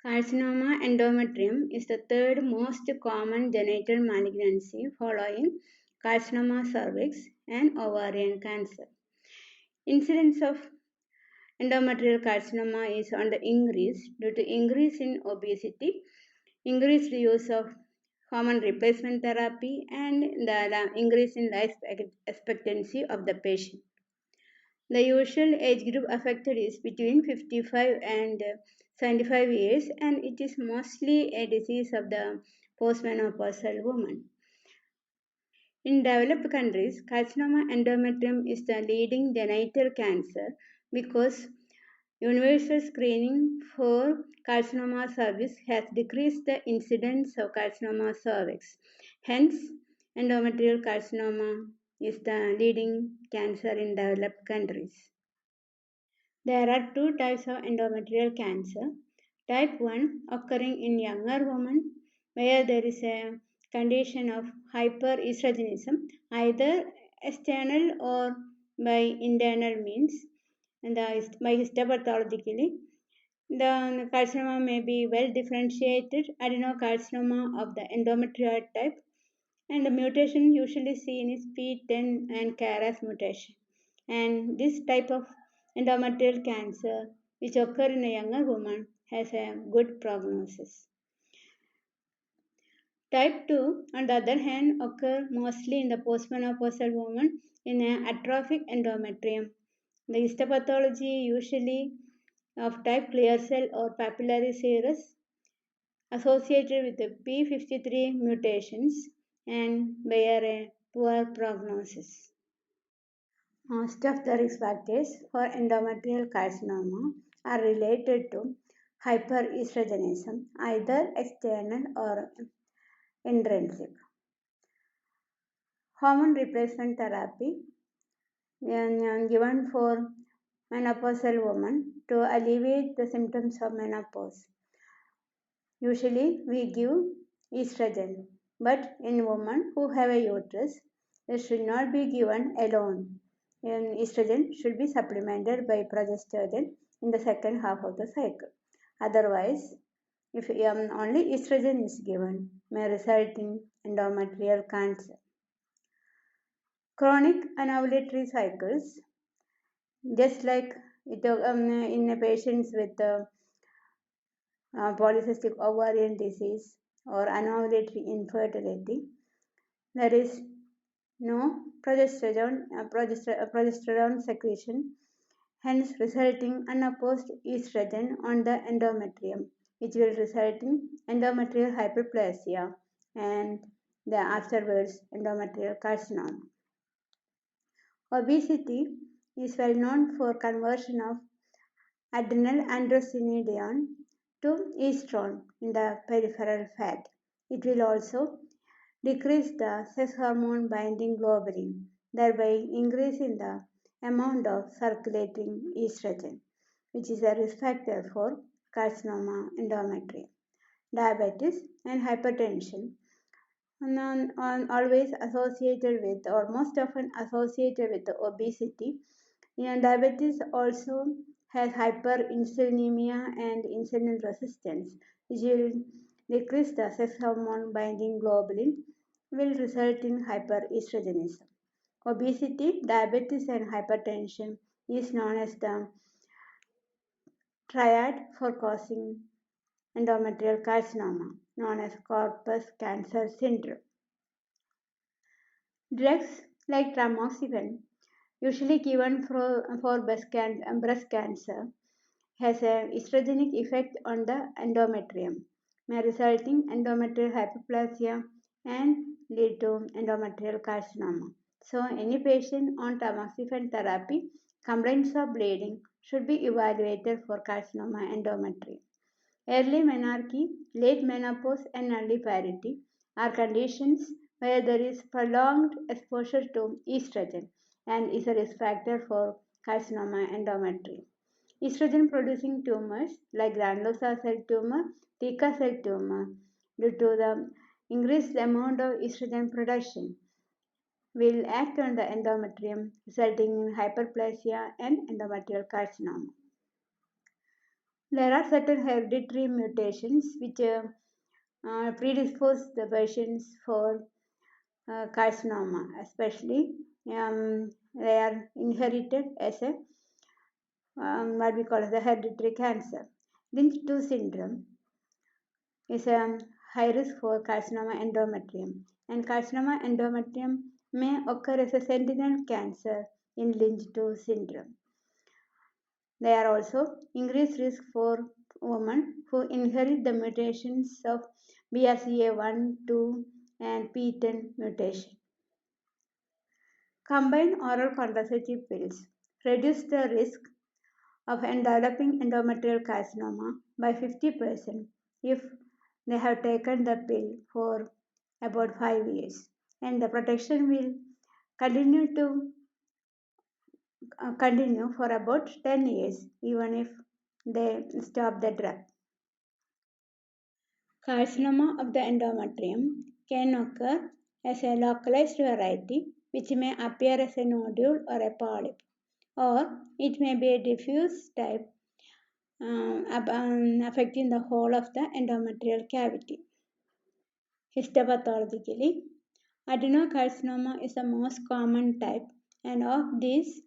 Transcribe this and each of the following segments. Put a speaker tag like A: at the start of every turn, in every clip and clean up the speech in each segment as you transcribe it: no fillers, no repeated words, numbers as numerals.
A: Carcinoma endometrium is the third most common genital malignancy following carcinoma cervix and ovarian cancer. Incidence of endometrial carcinoma is on the increase due to increase in obesity, increased use of hormone replacement therapy, and the increase in life expectancy of the patient. The usual age group affected is between 55 and 75 years, and it is mostly a disease of the postmenopausal woman. In developed countries, carcinoma endometrium is the leading genital cancer because universal screening for carcinoma cervix has decreased the incidence of carcinoma cervix. Hence, endometrial carcinoma is the leading cancer in developed countries. There are two types of endometrial cancer. Type 1 occurring in younger women where there is a condition of hyperestrogenism, either external or by internal means, and by histopathologically. The carcinoma may be well differentiated adenocarcinoma of the endometrioid type, and the mutation usually seen is P10 and KRAS mutation. And this type of endometrial cancer, which occur in a younger woman, has a good prognosis. Type 2, on the other hand, occur mostly in the postmenopausal woman in an atrophic endometrium. The histopathology usually of type clear cell or papillary serous associated with the P53 mutations and bear a poor prognosis. Most of the risk factors for endometrial carcinoma are related to hyperestrogenism, either external or intrinsic. Hormone replacement therapy given for menopausal women to alleviate the symptoms of menopause. Usually we give estrogen, but in women who have a uterus, it should not be given alone. And estrogen should be supplemented by progesterone in the second half of the cycle. Otherwise, if only estrogen is given, may result in endometrial cancer. Chronic anovulatory cycles, just like in patients with polycystic ovarian disease or anovulatory infertility, there is no progesterone secretion, hence resulting unopposed estrogen on the endometrium, which will result in endometrial hyperplasia and the afterwards endometrial carcinoma. Obesity is well known for conversion of adrenal androstenedione to estrone in the peripheral fat. It will also decrease the sex hormone binding globulin, thereby increasing the amount of circulating estrogen, which is a risk factor for carcinoma endometrium. Diabetes and hypertension always associated with or most often associated with obesity. Diabetes also has hyperinsulinemia and insulin resistance, which will decrease the sex hormone binding globulin, will result in hyperestrogenism. Obesity, diabetes, and hypertension is known as the triad for causing endometrial carcinoma, known as corpus cancer syndrome. Drugs like tamoxifen, usually given for breast cancer, has an estrogenic effect on the endometrium, may result in endometrial hyperplasia and lead to endometrial carcinoma. So, any patient on tamoxifen therapy, complaints of bleeding should be evaluated for carcinoma endometrium. Early menarche, late menopause, and early parity are conditions where there is prolonged exposure to estrogen and is a risk factor for carcinoma endometrium. Estrogen producing tumors like granulosa cell tumor, Theca cell tumor, due to the increased amount of estrogen production, will act on the endometrium, resulting in hyperplasia and endometrial carcinoma. There are certain hereditary mutations which predispose the patients for carcinoma, especially they are inherited as a what we call as a hereditary cancer. Lynch 2 syndrome is a high risk for carcinoma endometrium, and carcinoma endometrium may occur as a sentinel cancer in Lynch 2 syndrome. There are also increased risk for women who inherit the mutations of BRCA1, 2, and PTEN mutation. Combined oral contraceptive pills reduce the risk of developing endometrial carcinoma by 50% if they have taken the pill for about 5 years, and the protection will continue to continue for about 10 years even if they stop the drug. Carcinoma of the endometrium can occur as a localized variety which may appear as a nodule or a polyp, or it may be a diffuse type affecting the whole of the endometrial cavity. Histopathologically, adenocarcinoma is the most common type, and of these,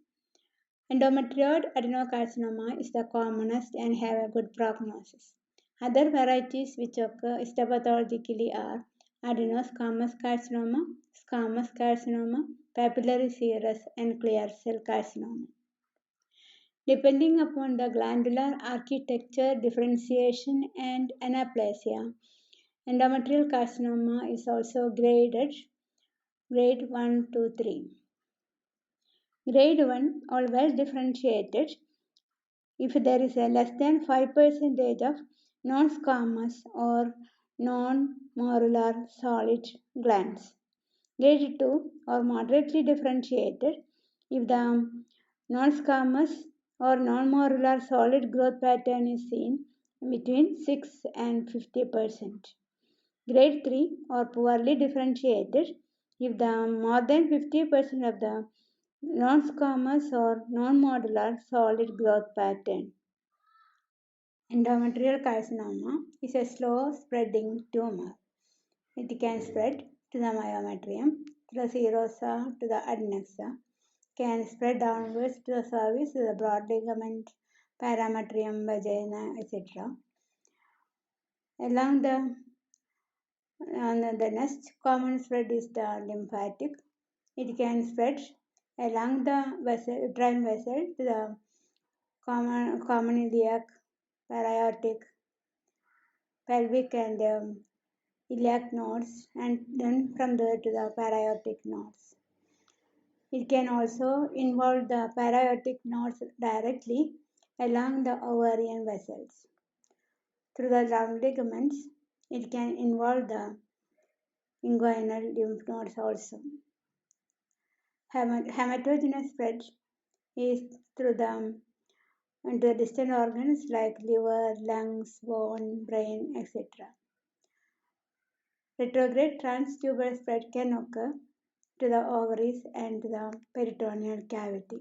A: endometrioid adenocarcinoma is the commonest and have a good prognosis. Other varieties which occur histopathologically are adenosquamous carcinoma, squamous carcinoma, papillary serous, and clear cell carcinoma. Depending upon the glandular architecture, differentiation, and anaplasia, endometrial carcinoma is also graded grade 1 to 3. Grade 1 or well differentiated if there is a less than 5% of non-squamous or non-morullar solid glands. Grade 2 or moderately differentiated if the non-squamous or non-morullar solid growth pattern is seen between 6 and 50%. Grade 3 or poorly differentiated if the more than 50% of the non-squamous or non-modular solid growth pattern. Endometrial carcinoma is a slow spreading tumor. It can spread to the myometrium, to the serosa, to the adnexa, can spread downwards to the cervix, to the broad ligament, parametrium, vagina, etc. Along the next common spread is the lymphatic. It can spread along the uterine vessel to the common iliac, paraortic, pelvic, and iliac nodes, and then from there to the paraortic nodes. It can also involve the paraortic nodes directly along the ovarian vessels. Through the round ligaments, it can involve the inguinal lymph nodes also. Hematogenous spread is through into the distant organs like liver, lungs, bone, brain, etc. Retrograde transtubal spread can occur to the ovaries and the peritoneal cavity.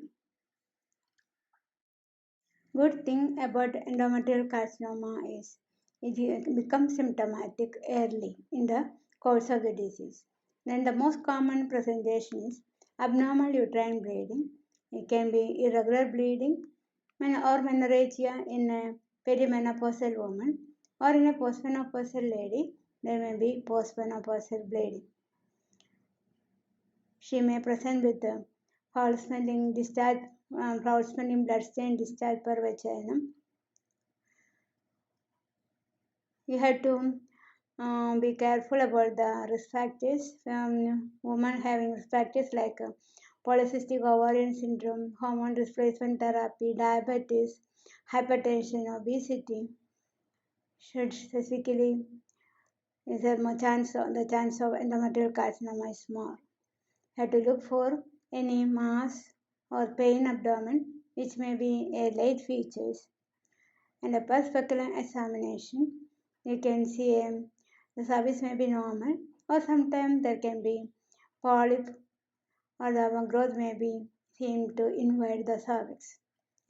A: Good thing about endometrial carcinoma is it becomes symptomatic early in the course of the disease. Then the most common presentation is abnormal uterine bleeding. It can be irregular bleeding or menorrhagia in a perimenopausal woman, or in a postmenopausal lady there may be postmenopausal bleeding. She may present with foul-smelling discharge, foul-smelling blood-stained discharge per vaginum. You have to be careful about the risk factors. Women having risk factors like polycystic ovarian syndrome, hormone replacement therapy, diabetes, hypertension, obesity should specifically is a the chance of endometrial carcinoma is more. You have to look for any mass or pain abdomen which may be a late features, and a pulse speculum examination you can see the cervix may be normal, or sometimes there can be polyp or the growth may be seen to invade the cervix.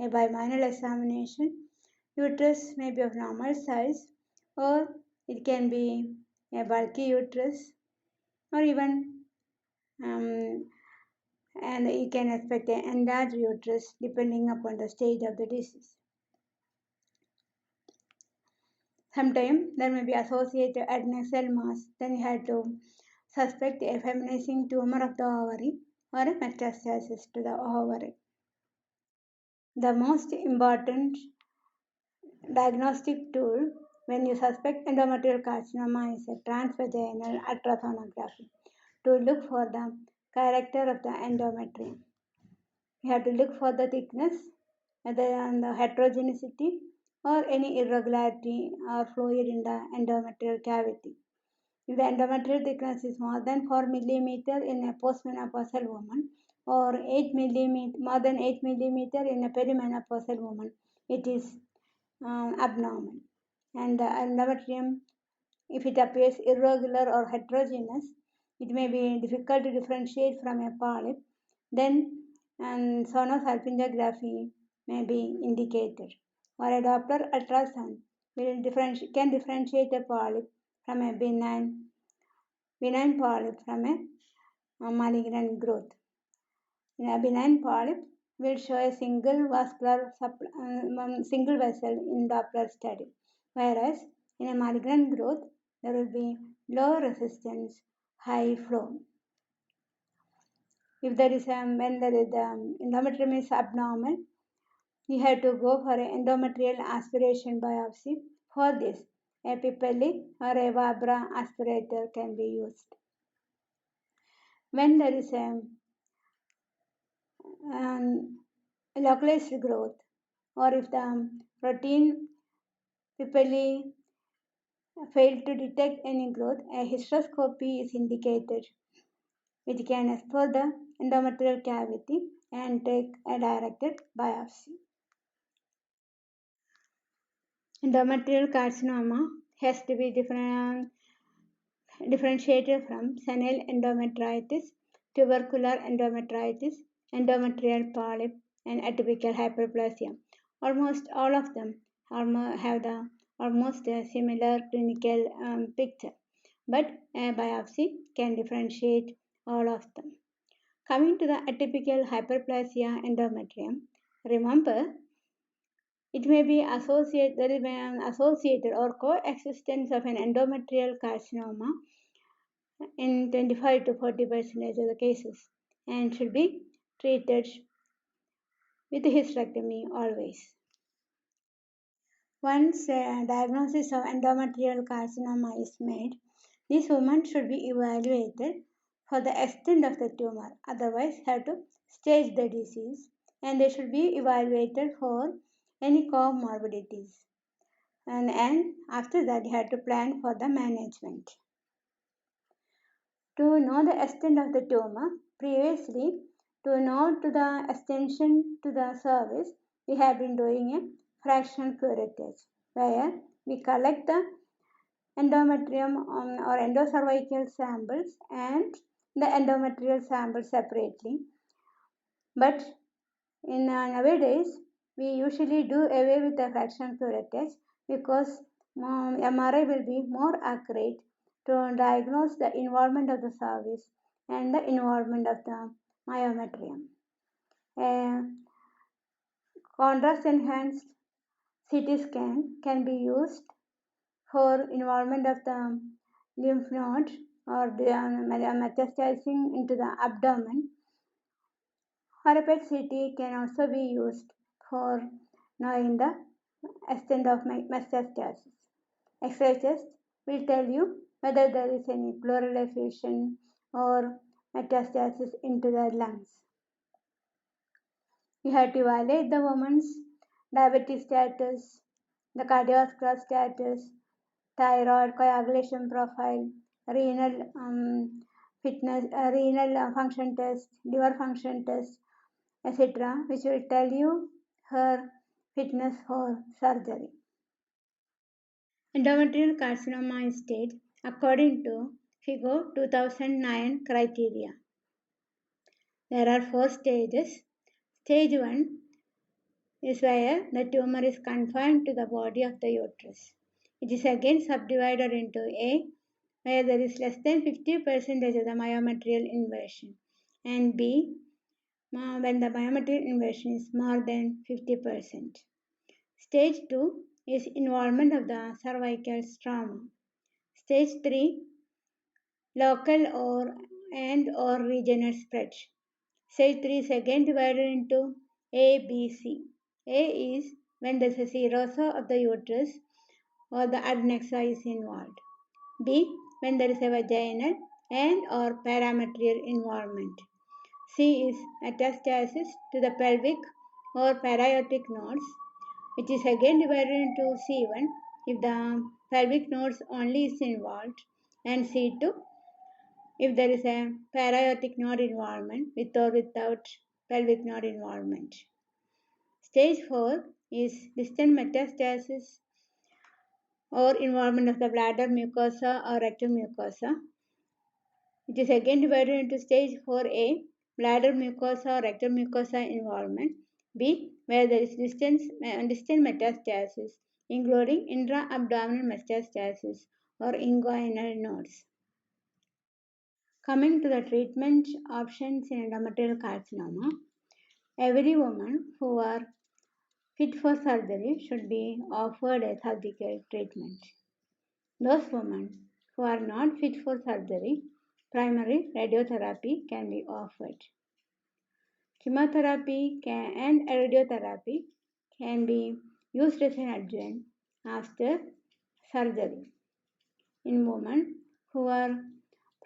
A: A bimanual examination Uterus may be of normal size, or it can be a bulky uterus, or even and you can expect an enlarged uterus depending upon the stage of the disease. Sometimes there may be associated adnexal mass, then you have to suspect a feminizing tumor of the ovary or a metastasis to the ovary. The most important diagnostic tool when you suspect endometrial carcinoma is a transvaginal ultrasonography to look for the character of the endometrium. You have to look for the thickness, whether the heterogeneity or any irregularity or fluid in the endometrial cavity. If the endometrial thickness is more than 4 mm in a postmenopausal woman or 8 mm, more than 8 mm in a perimenopausal woman, it is abnormal. And the endometrium, if it appears irregular or heterogeneous, it may be difficult to differentiate from a polyp. Then sonosalpingography may be indicated, or a Doppler ultrasound can differentiate a polyp from a benign polyp from a malignant growth. In a benign polyp will show a single vessel in Doppler study, whereas in a malignant growth there will be low resistance, high flow. If there is when the endometrium is abnormal, you have to go for an endometrial aspiration biopsy. For this, a Pippelli or a Vabra aspirator can be used. When there is a localized growth, or if the protein Pippelli failed to detect any growth, a hysteroscopy is indicated, which can explore the endometrial cavity and take a directed biopsy. Endometrial carcinoma has to be differentiated from senile endometritis, tubercular endometritis, endometrial polyp, and atypical hyperplasia. Almost all of them have the almost a similar clinical picture, but a biopsy can differentiate all of them. Coming to the atypical hyperplasia endometrium, remember it may be associated or coexistence of an endometrial carcinoma in 25 to 40% of the cases and should be treated with hysterectomy always. Once a diagnosis of endometrial carcinoma is made, this woman should be evaluated for the extent of the tumor, otherwise have to stage the disease, and they should be evaluated for any comorbidities. And after that, you have to plan for the management. To know the extent of the tumor, previously, to know to the extension to the cervix, we have been doing a fractional curettage, where we collect the endometrium or endocervical samples and the endometrial samples separately. But in nowadays, we usually do away with the fractional curettage because MRI will be more accurate to diagnose the involvement of the cervix and the involvement of the myometrium. A contrast enhanced CT scan can be used for involvement of the lymph node or the metastasizing into the abdomen. Or a PET CT can also be used for knowing the extent of metastasis. X-ray test will tell you whether there is any pleural effusion or metastasis into the lungs. You have to evaluate the woman's diabetes status, the cardiovascular status, thyroid coagulation profile, renal fitness, renal function test, liver function test, etc., which will tell you her fitness for surgery. Endometrial carcinoma is staged according to FIGO 2009 criteria. There are 4 stages. Stage 1 is where the tumor is confined to the body of the uterus. It is again subdivided into A, where there is less than 50% of the myometrial inversion, and B, when the myometrial inversion is more than 50%. Stage 2 is involvement of the cervical stroma. Stage 3, local or regional spread. Stage 3 is again divided into A, B, C. A is when there is a serosa of the uterus or the adnexa is involved. B, when there is a vaginal and or parametrial involvement. C is metastasis to the pelvic or paraaortic nodes, which is again divided into C1 if the pelvic nodes only is involved, and C2 if there is a paraaortic node involvement with or without pelvic node involvement. Stage 4 is distant metastasis or involvement of the bladder mucosa or rectal mucosa. It is again divided into stage 4A, bladder mucosa or rectal mucosa involvement. B, where there is distant metastasis, including intra-abdominal metastasis or inguinal nodes. Coming to the treatment options in endometrial carcinoma, every woman who are fit for surgery should be offered a surgical treatment. Those women who are not fit for surgery, primary radiotherapy can be offered. Chemotherapy and radiotherapy can be used as an adjunct after surgery. In women who are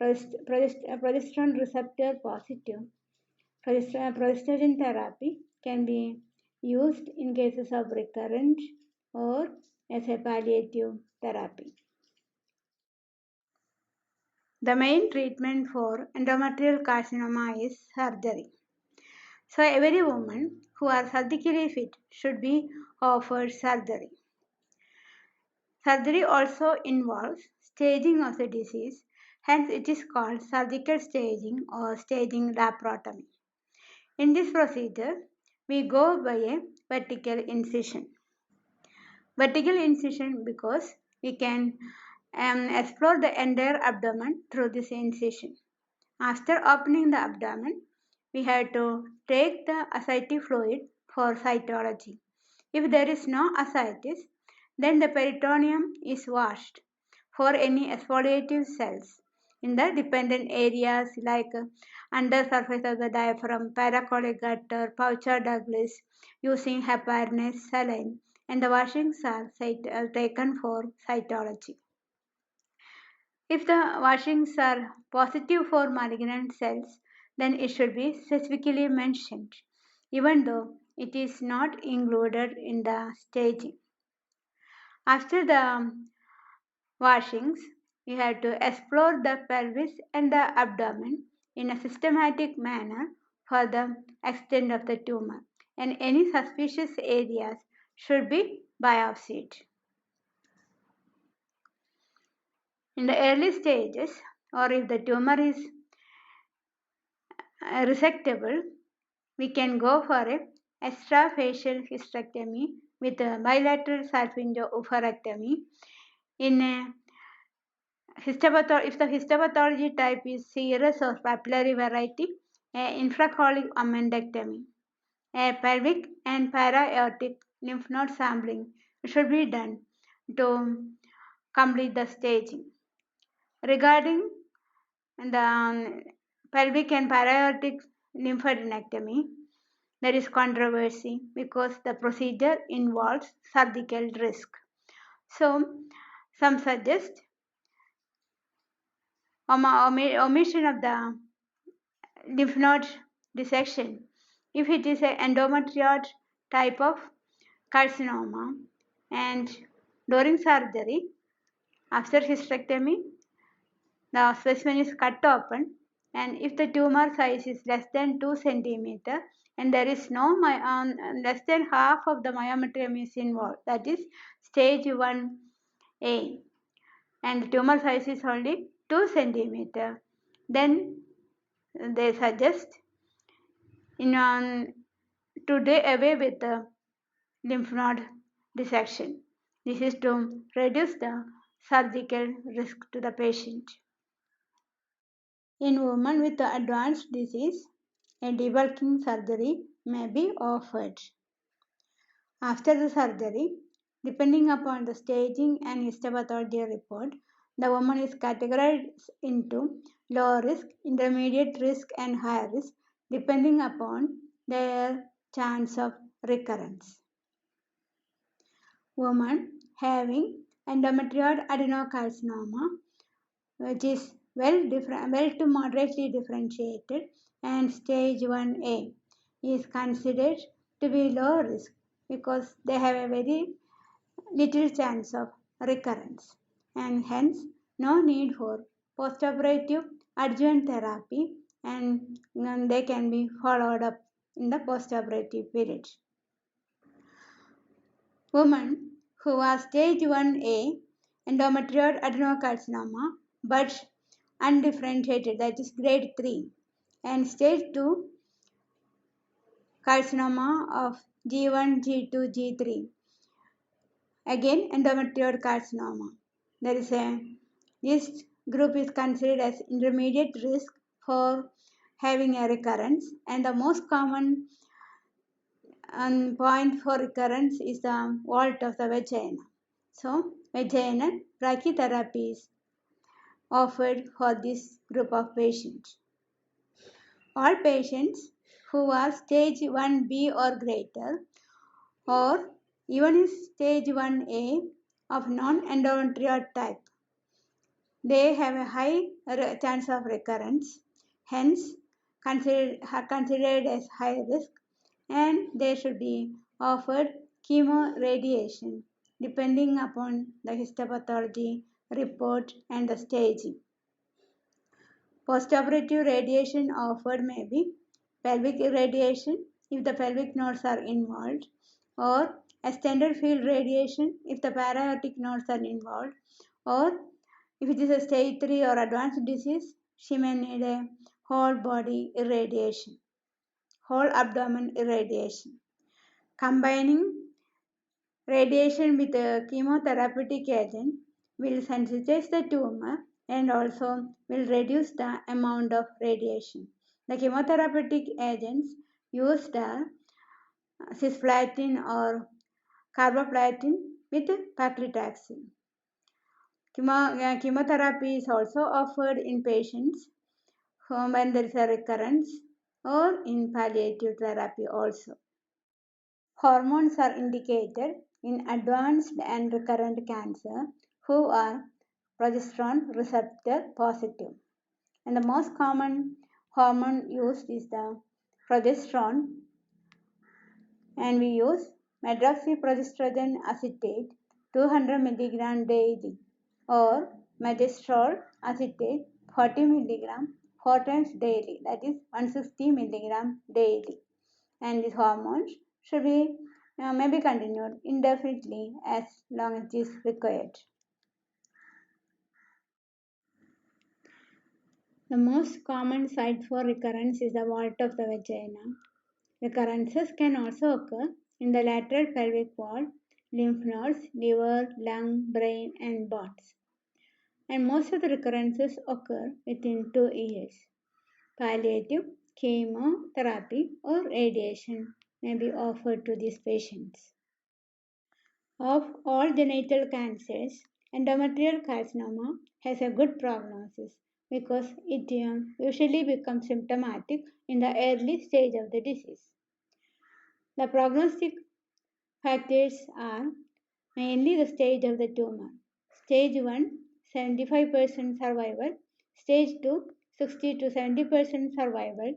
A: progesterone receptor positive, progestogen therapy can be used in cases of recurrent or as a palliative therapy. The main treatment for endometrial carcinoma is surgery. So every woman who are surgically fit should be offered surgery. Surgery also involves staging of the disease, hence it is called surgical staging or staging laparotomy. In this procedure, we go by a vertical incision. Vertical incision because we can explore the entire abdomen through this incision. After opening the abdomen, we have to take the ascitic fluid for cytology. If there is no ascites, then the peritoneum is washed for any exfoliative cells in the dependent areas like under surface of the diaphragm, paracolic gutter, Poucha Douglas using heparinase saline, and the washings are taken for cytology. If the washings are positive for malignant cells, then it should be specifically mentioned, even though it is not included in the staging. After the washings, you have to explore the pelvis and the abdomen in a systematic manner for the extent of the tumor, and any suspicious areas should be biopsied. In the early stages, or if the tumor is resectable, we can go for a extrafacial hysterectomy with a bilateral salpingo-oophorectomy. In a if the histopathology type is serous or papillary variety, a infracolic amendectomy, a pelvic and para-aortic lymph node sampling should be done to complete the staging. Regarding the pelvic and para-aortic lymphadenectomy, there is controversy because the procedure involves surgical risk. So, some suggest omission of the lymph node dissection if it is an endometrioid type of carcinoma, and during surgery, after hysterectomy, the specimen is cut open, and if the tumor size is less than 2 cm and there is no less than half of the myometrium is involved, that is stage 1A, and the tumor size is only 2 cm, then they suggest to do away with the lymph node dissection. This is to reduce the surgical risk to the patient. In women with advanced disease, a debulking surgery may be offered. After the surgery, depending upon the staging and histopathology report, the woman is categorized into low risk, intermediate risk, and high risk depending upon their chance of recurrence. Women having endometrioid adenocarcinoma, which is well to moderately differentiated, and stage 1A is considered to be low risk because they have a very little chance of recurrence and hence no need for postoperative adjuvant therapy, and they can be followed up in the postoperative period. Women who are stage 1A endometrioid adenocarcinoma but undifferentiated, that is grade 3, and stage 2 carcinoma of G1, G2, G3, again endometrioid carcinoma. This group is considered as intermediate risk for having a recurrence, and the most common point for recurrence is the vault of the vagina. So, vaginal brachytherapy is offered for this group of patients. All patients who are stage 1B or greater, or even in stage 1A of non-endometrioid type, they have a high chance of recurrence, hence are considered as high risk, and they should be offered chemoradiation depending upon the histopathology report and the staging. Postoperative radiation offered may be pelvic irradiation if the pelvic nodes are involved, or extended field radiation if the para-aortic nodes are involved, or if it is a stage 3 or advanced disease, she may need a whole body irradiation, whole abdomen irradiation. Combining radiation with a chemotherapeutic agent will sensitize the tumor and also will reduce the amount of radiation. The chemotherapeutic agents used are cisplatin or carboplatin with paclitaxel. Chemotherapy is also offered in patients when there is a recurrence or in palliative therapy also. Hormones are indicated in advanced and recurrent cancer who are progesterone receptor positive. And the most common hormone used is the progesterone, and we use medroxyprogesterone acetate 200 mg daily or megestrol acetate 40 mg 4 times daily, that is 160 mg daily. And these hormones should be may be continued indefinitely as long as it is required. The most common site for recurrence is the vault of the vagina. Recurrences can also occur in the lateral pelvic wall, lymph nodes, liver, lung, brain, and bones. And most of the recurrences occur within 2 years. Palliative, chemotherapy, or radiation may be offered to these patients. Of all genital cancers, endometrial carcinoma has a good prognosis because it usually becomes symptomatic in the early stage of the disease. The prognostic factors are mainly the stage of the tumor. Stage 1, 75% survival. Stage 2, 60 to 70% survival.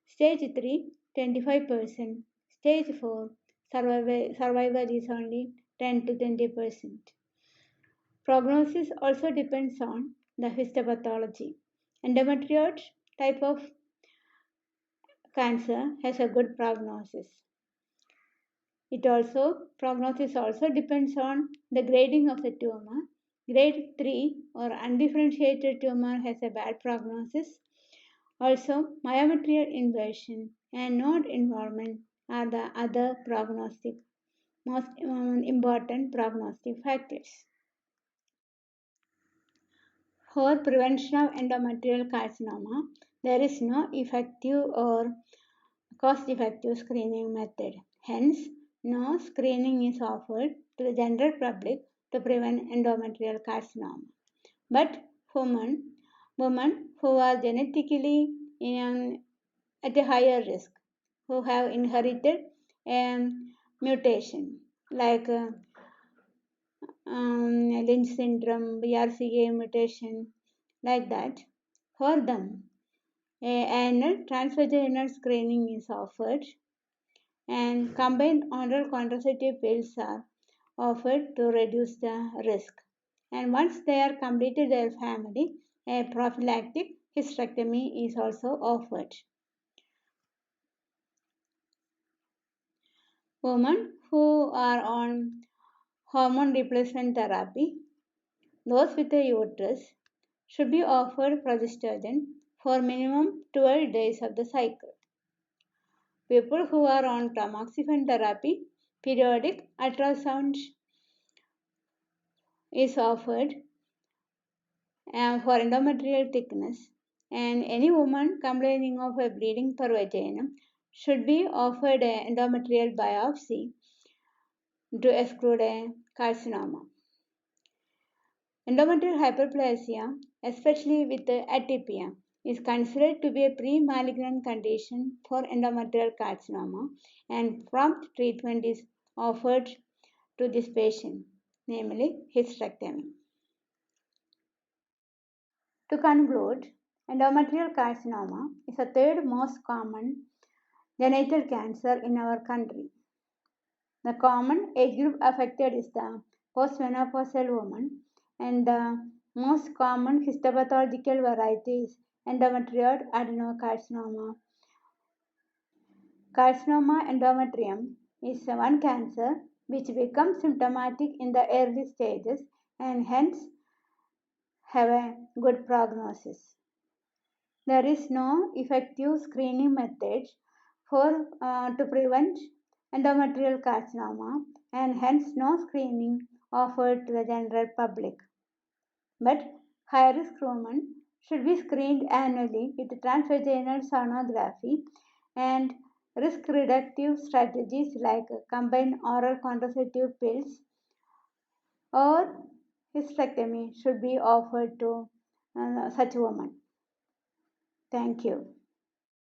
A: Stage 3, 25%. Stage 4, survival is only 10 to 20%. Prognosis also depends on the histopathology. Endometrioid type of cancer has a good prognosis. Prognosis also depends on the grading of the tumor. Grade 3 or undifferentiated tumor has a bad prognosis. Also, myometrial inversion and node involvement are the other prognostic most important prognostic factors. For prevention of endometrial carcinoma, there is no effective or cost-effective screening method. Hence, no screening is offered to the general public to prevent endometrial carcinoma. But women who are genetically at a higher risk, who have inherited a mutation like Lynch syndrome, BRCA mutation, like that, for them, annual transvaginal screening is offered and combined oral contraceptive pills are offered to reduce the risk. And once they are completed their family, a prophylactic hysterectomy is also offered. Women who are on hormone replacement therapy, those with a uterus, should be offered progesterone for minimum 12 days of the cycle. People who are on tamoxifen therapy, periodic ultrasound is offered for endometrial thickness, and any woman complaining of a bleeding per vagina should be offered an endometrial biopsy to exclude a carcinoma. Endometrial hyperplasia, especially with atypia, is considered to be a pre-malignant condition for endometrial carcinoma, and prompt treatment is offered to this patient, namely hysterectomy. To conclude, endometrial carcinoma is the third most common genital cancer in our country. The common age group affected is the postmenopausal woman, and the most common histopathological variety is endometrioid adenocarcinoma. Carcinoma endometrium is one cancer which becomes symptomatic in the early stages and hence have a good prognosis. There is no effective screening method to prevent endometrial carcinoma and hence no screening offered to the general public. But high-risk women should be screened annually with transvaginal sonography, and risk reductive strategies like combined oral contraceptive pills or hysterectomy should be offered to such women. Thank you.